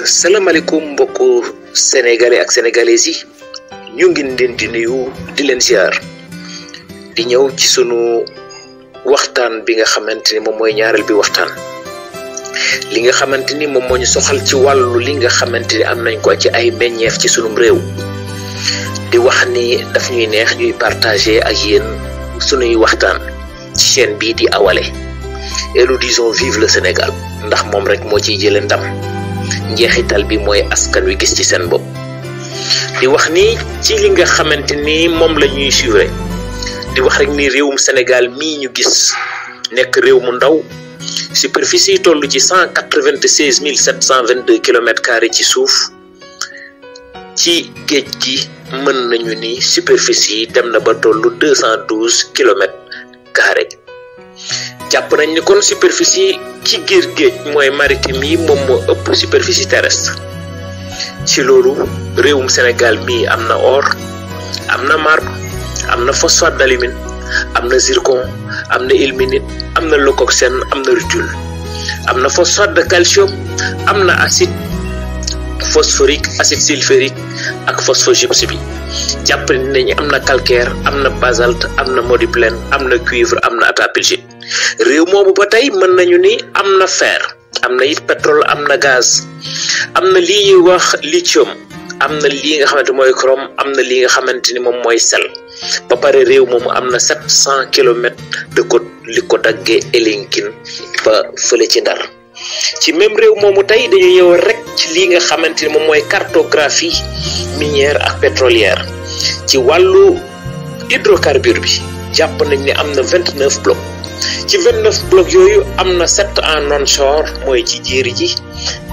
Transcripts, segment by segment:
salaamaaleykum mbokku sénégalais ak sénégalaises yi ñu ngi leen di nuyu di leen ziar di ñëw ci sunu waxtaan bi nga xamante ni moom mooy ñaareel bi waxtaan li nga xamante ni moom moo ñu soxal ci wàllu li nga xamante ni am nañ ko ci ay meññeef ci sunum réew di wax ni daf ñuy neex ñuy partager ak yéen sunuy waxtaan ci chaîne bii di Awalé et nous disons vive le Sénégal ndax moom rek moo ciy jëlee ndam njeexital bi mooy askan wi gis ci seen bopp di wax ni ci li nga xamante ni moom la ñuy suivre di wax rek ni réewum Sénégal mii ñu gis nekk réew mu ndaw superficie toll ci 196 722 kilomètres carrés ci suuf ci géej gi mën nañu ni superficie yi dem na ba tollu 212 kilomètres carrés jàpp nañ ni kon superficie ci géej mooy maritime yi moom moo ëpp superficie terrestre ci loolu réewum Sénégal mii am na or am na marbre am na phosphate d'alumine am na zircon am na ilménite am na leucoxène am na rutile am na phosphate de calcium am na acide phosphorique acide sulfurique ak phosphogypse bi jàpp nañ am na calcaire am na basalte am na molybdène am na cuivre am na attapulgite réew moomu ba tey mën nañu ni am na fer am na it pétrole am na gaz am na lii ñuy wax lithium am na lii nga xamante mooy chrome am na lii nga xamante ni moom mooy sel ba pare réew moomu am na 700 kilomètres de côte li ko daggee Elinkine ba fële ci Ndar ci même réew moomu tey dañu ñëw rek ci lii nga xamante ni moom mooy cartographie minière ak pétrolière ci wàllu hydrocarbure bi jàpp nañ ne am na 29 blocs ci 29 blocs yooyu am na 7 en onshore mooy ci jéeri ji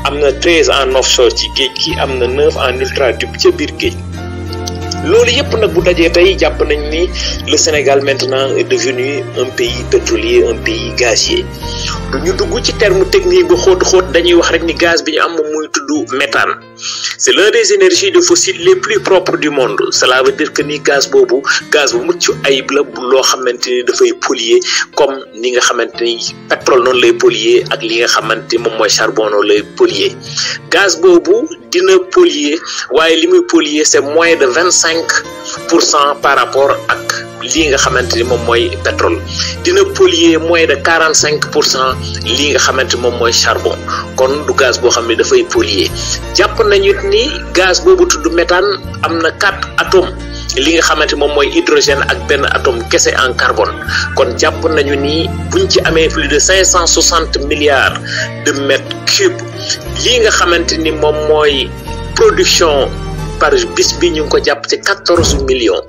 am na 13 en offshore ci géej gi am na 9 en ultradub ca biir géej loolu yëpp nag bu dajee tey jàpp nañ ni le Sénégal maintenant est devenu un pays pétrolier un pays gazier du ñu dugg ci terme technique bu xóot dañuy wax rek ni gaz bi ñu am moom muy tudd méthane c'est l'un des énergies de fossiles les plus propres du monde cela veut dire que ni gaz bu mucc ayib la loo xamante ni dafay polluer comme ni nga xamante ni pétrole noonu lay polluer ak li nga xamante ni moom mooy charbon noonu lay polluer gaz boobu dina polluer waaye li muy polluer c'est moins de 25% par rapport ak lii nga xamante ni moom mooy pétrole dina polluer moins de 45% lii nga xamante moom mooy charbon kon du gaz boo xam ne dafay polluer jàpp nañu ni gaz boobu tudd méthane am na 4 atomes li nga xamante moom mooy hydrogène ak benn atome kese en carbone kon jàpp nañu ni buñ ci amee plus de 560 milliards de mètres cubes lii nga xamante ni moom mooy production par bis bi ñu ngi ko jàpp ci 14 millions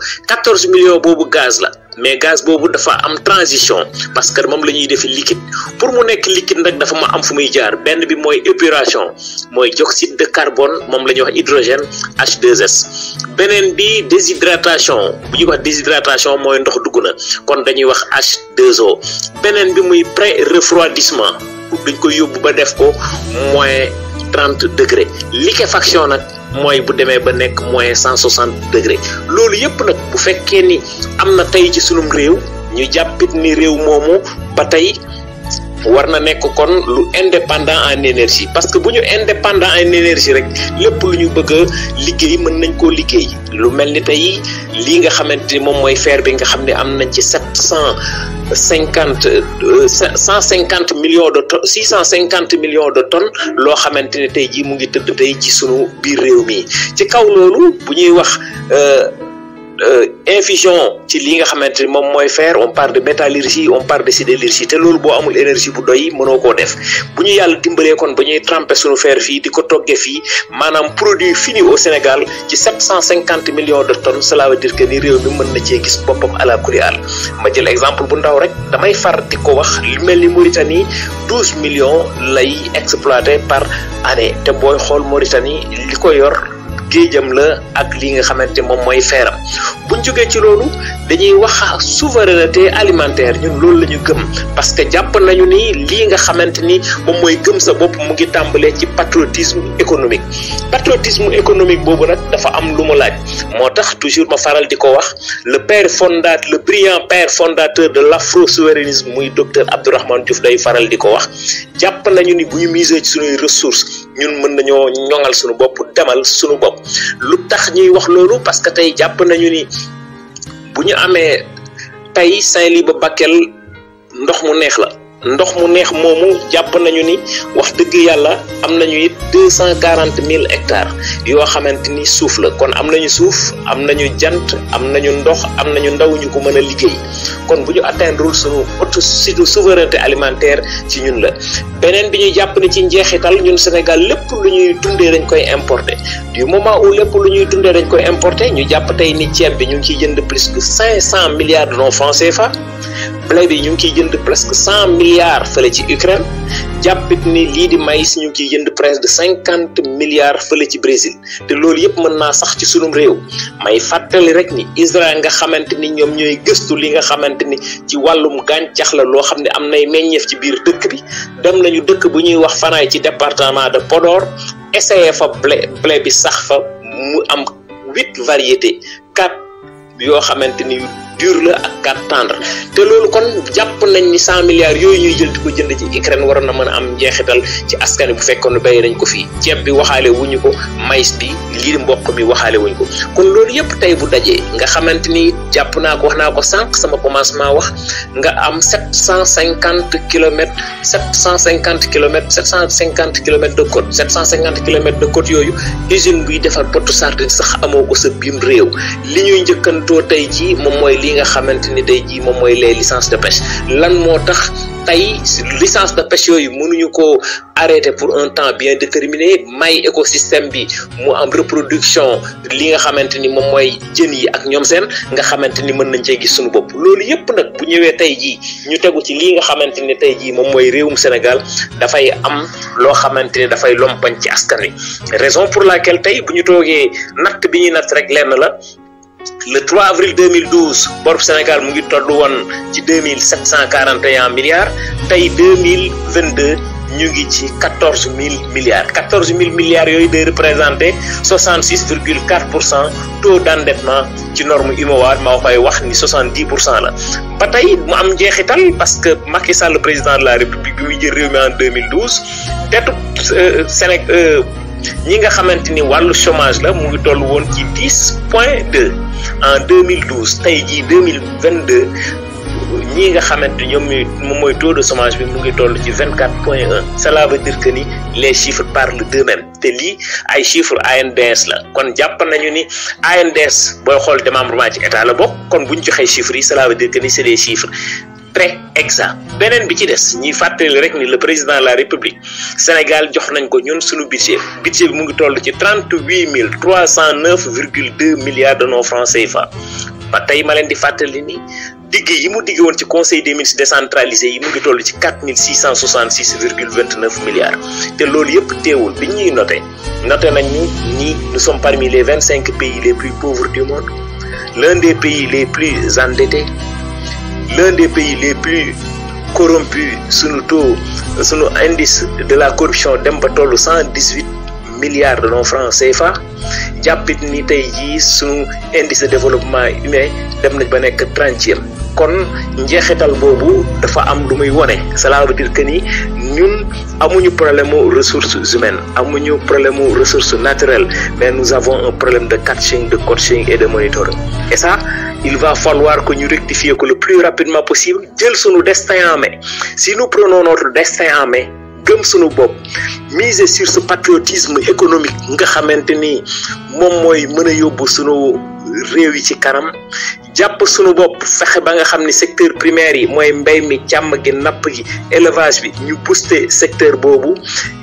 boobu gaz la mais gaz boobu dafa am transition parce que moom la ñuy defi liquide pour mu nekk liquide nag dafa ma am fu muy jaar benn bi mooy épuration mooy dioxyde de carbone moom la ñuy wax hydrogène H2S beneen bi déshydratation bu ñuy wax déshydratation mooy ndox dugg na kon dañuy wax H2O beneen bi muy pré-refroidissement dañ koy yóbbu ba def ko moins 30 degrés liquéfaction nag mooy bu demee ba nekk moins 160 degrés loolu yëpp nag bu fekkee ni am na tey ci sunum réew ñu jàppit ni réew moomu ba tey war na nekk kon lu indépendant en énergie parce que bu ñu indépendant en énergie rek lépp lu ñu bëgg a liggéey mën nañ koo liggéey lu mel ni tey lii nga xamante ni moom mooy fer bi nga xam ne am nañ ci 650 millions de tonnes loo xamante ne tey jii mu ngi tëdd tey ci sunu biir réew mi ci kaw loolu bu ñuy wax infusion ci li nga xamante ni moom mooy fer on parle de métallurgie on parle de sidérurgie te loolu boo amul énergie bu doy mënoo koo def bu ñu yàlla dimbalee kon ba ñuy tremper sunu fer fii di ko toggee fii maanaam produit fini au Sénégal ci 750 millions de tonnes cela veut dire que ni réew mi mën na cee gis boppam ala kulli haal ma jël exemple bu ndaw rek damay far di ko wax lu mel ni Mauritanie 12 millions lay exploité par année te booy xool Mauritanie li ko yor géejam la ak li nga xamante moom mooy feeram buñ jógee ci loolu dañuy wax souveraineté alimentaire ñun loolu la ñu gëm parce que jàpp nañu ni lii nga xamante ni moom mooy gëm sa bopp mu ngi tàmbalee ci patriotisme économique boobu nag dafa am lu mu laaj moo tax toujours ma faral di ko wax le brillant père fondateur de l'afro-souverainisme muy docteur Abdourahmane Diouf day faral di ko wax jàpp nañu ni bu ñu miser ci suñuy ressources ñun mën nañoo ñoŋal suñu bopp demal suñu bopp lu tax ñuy wax loolu parce que tey jàpp nañu ni bu ñu amee tey Saint-Louis ba Bakel ndox mu neex la ndox mu neex moomu jàpp nañu ni wax dëgg yàlla am nañu it 240,000 hectares yoo xamante ni suuf la kon am nañu suuf am nañu jant am nañu ndox am nañu ndaw ñu ko mën a liggéey kon bu ñu atteindre suñu souveraineté alimentaire ci ñun la beneen bi ñuy jàpp ni ci njeexital ñun Sénégal lépp lu ñuy dundee dañ koy importer du moment où lépp lu ñuy dundee dañ koy importer ñu jàpp tey ni ceeb bi ñu ngi ciy jënd plus de 500 milliards de francs CFA blé bi ñu ngi ciy jënd presque 100 milliards fële ci Ukraine jàppit ni lii di maïs ñu ngi ciy jënd presque de 50 milliards fële ci Brésil te loolu yëpp mën naa sax ci sunum réew may fàttali rek ni Israël nga xamante ni ñoom ñooy gëstu li nga xamante ni ci wàllum gàncax la loo xam ne am nay meññeef ci biir dëkk bi dem nañu dëkk bu ñuy wax Fanaay ci département de Podor essayé fa blé bi sax fa mu am 8 variétés 4 yoo xamante ni dur la ak 4 tendre te loolu kon jàpp nañ ni 100 milliards yooyu ñuy jël di ko jënd ci Ukraine waroon na mën a am njeexital ci askan bu fekkoon ne béy nañ ko fii ceeb bi waxaale wuñu ko maïs bi lii mboq mi waxaale wuñu ko kon loolu yëpp tey bu dajee nga xamante ni jàpp naa ko wax naa ko sànq sama commencement wax nga am 750 kilomètres 750 kilomètres de côte 750 kilomètres de côte yooyu usine buy defar potu sardine sax amoo ko sa biim réew li ñuy njëkkantoo tey ji moom mooy li nga xamante ni tey jii moom mooy les licences de pêche lan moo tax tey licence de pêche yooyu mënuñu ko arrêter pour un temps bien déterminé may écosystème bi mu am reproduction li nga xamante ni moom mooy jën yi ak ñoom seen nga xamante ni mën nañ cee gis suñu bopp loolu yëpp nag bu ñëwee tey jii ñu tegu ci lii nga xamante ni tey jii moom mooy réewum Sénégal dafay am loo xamante ni dafay lompañ ci askan wi raison pour laquelle tey bu ñu toogee natt bi ñuy natt rek lenn la le 3 avril 2012 bor Sénégal mu ngi toll woon ci 2741 milliards tey 2022 ñu ngi ci 14,000 milliards 14,000 milliards yooyu day représenté 66,4% taux d'endettement ci norme UEMOA maa koy wax ni 70% la ba tey mu am njeexital parce que Macky Sall le président de la République bi muy jël réew mi en 2012 tetu Sénégal ñi nga xamante ni wàllu chômage la mu ngi toll woon ci 10,2 en 2012 tey jii 2022 ñi nga xamante ñoom moom mooy taux de chômage bi mu ngi toll ci 24,1 cela veut dire que ni les chiffres parlent d'eux-mêmes te lii ay chiffres ANDS la kon jàpp nañu ni ANDS booy xool démembrement ci état la bokk kon bu ñu joxee chiffres yi cela veut dire que ni c'est des chiffres très exact beneen bi ci des ñuy fàttali rek ni le président de la République Sénégal jox nañ ko ñun suñu budget bi mu ngi toll ci 38,309,2 milliards de nos francs CFA ba tey ma leen di fàttali ni digg yi mu digg woon ci conseil des ministres décentralisé yi mu ngi toll ci 4,666,29 milliards te loolu yëpp teewul bi ñuy noté nañ ni nous sommes parmi les 25 pays les plus pauvres du monde l'un des pays les plus endettés l'un des pays les plus corrompus sunu indice de la corruption dem ba tollu 118 milliards de nos francs CFA jàppit ni tey jii sunu indice de développement humain dem nañ ba nekk 30e kon njeexital boobu dafa am lu muy wone cela veut dire que ni ñun amuñu problème mu ressources humaines amuñu problème mu ressources naturelles mais nous avons un problème de catching de coaching et de monitoring et ça il va falloir que ñu rectifier ko le plus rapidement possible jël sunu destin en main si nous prenons notre destin en main gëm sunu bopp miser sur ce patriotisme économique nga xamante ni moom mooy mën a yóbbu sunu réew yi ci kanam jàpp sunu bopp fexe ba nga xam ni secteur primaire yi mooy mbéy mi càmm gi napp gi élevage bi ñu booster secteur boobu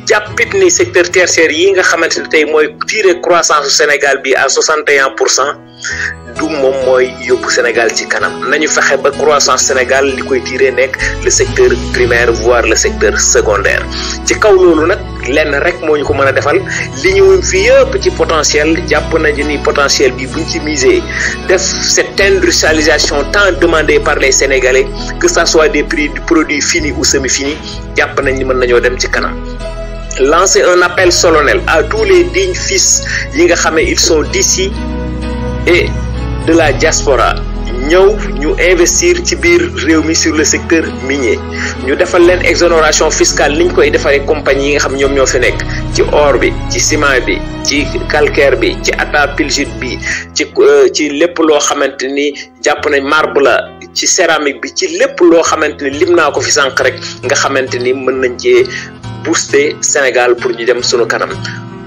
jàppit ni secteur tertiaire yi nga xamante ne tey mooy tirer croissance su Sénégal bi à 61% du moom mooy yóbbu Sénégal ci kanam nañu fexe ba croissance Sénégal li koy tirer nekk le secteur primaire voire le secteur secondaire ci kaw loolu nag lenn rek moo ñu ko mën a defal li ñu fi yëpp ci potentiel jàpp nañu ni potentiel bi buñ ci miser def cette industrialisation tant demandée par les Sénégalais que ça soit des prix du produit fini ou semi-fini jàpp nañ ni mën nañoo dem ci kanam lancer un appel solennel à tous les dignes fils yi nga xam ne ils sont d'ici et de la diaspora ñëw ñu investir ci biir réew mi sur le secteur minier ñu defal leen exonération fiscale niñ koy defaree compagnie yi nga xam ñoom ñoo fi nekk ci or bi ci ciment bi ci calcaire bi ci attapulgite bi ci lépp loo xamante ni jàpp nañ marbre la ci céramique bi ci lépp loo xamante ni lim naa ko fi sànq rek nga xamante ni mën nañ cee booster Sénégal pour ñu dem sunu kanam.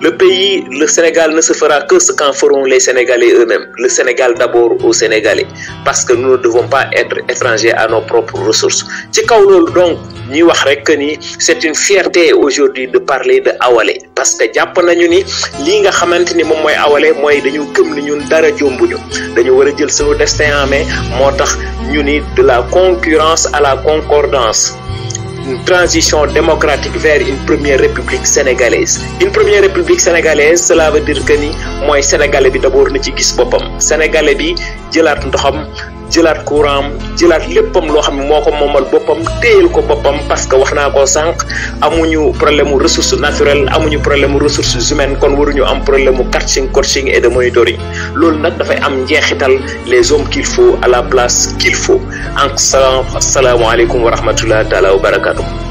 Le Sénégal ne se fera que ce qu'en feront les Sénégalais eux-mêmes. Le Sénégal d'abord aux Sénégalais, parce que nous ne devons pas être étrangers à nos propres ressources. ci kaw loolu donc ñuy wax rek ni c'est une fierté aujourd'hui de parler de Awalé parce que jàpp nañu ni lii nga xamante ni moom mooy Awalé mooy dañu gëm ni ñun dara jombuñu dañu war a jël sunu destin en main moo tax ñu ni de la concurrence à la concordance. Une transition démocratique vers une première république sénégalaise. Une première république sénégalaise, cela veut dire que ni mooy sénégalais bi d'abord na ci gis boppam sénégalais bi jëlaat ndoxam jëlaat courant jëlaat léppam loo xam ne moo ko moomal boppam téyel ko boppam parce que wax naa ko sànq amuñu problème mu ressources naturelles amuñu problème mu ressources humaines kon waruñu am problème mu coaching et de monitoring loolu nag dafay am njeexital les hommes qu'il faut à la place qu'il faut. Asalaamaaleykum wa rahmatullahi taala wa barakatuh.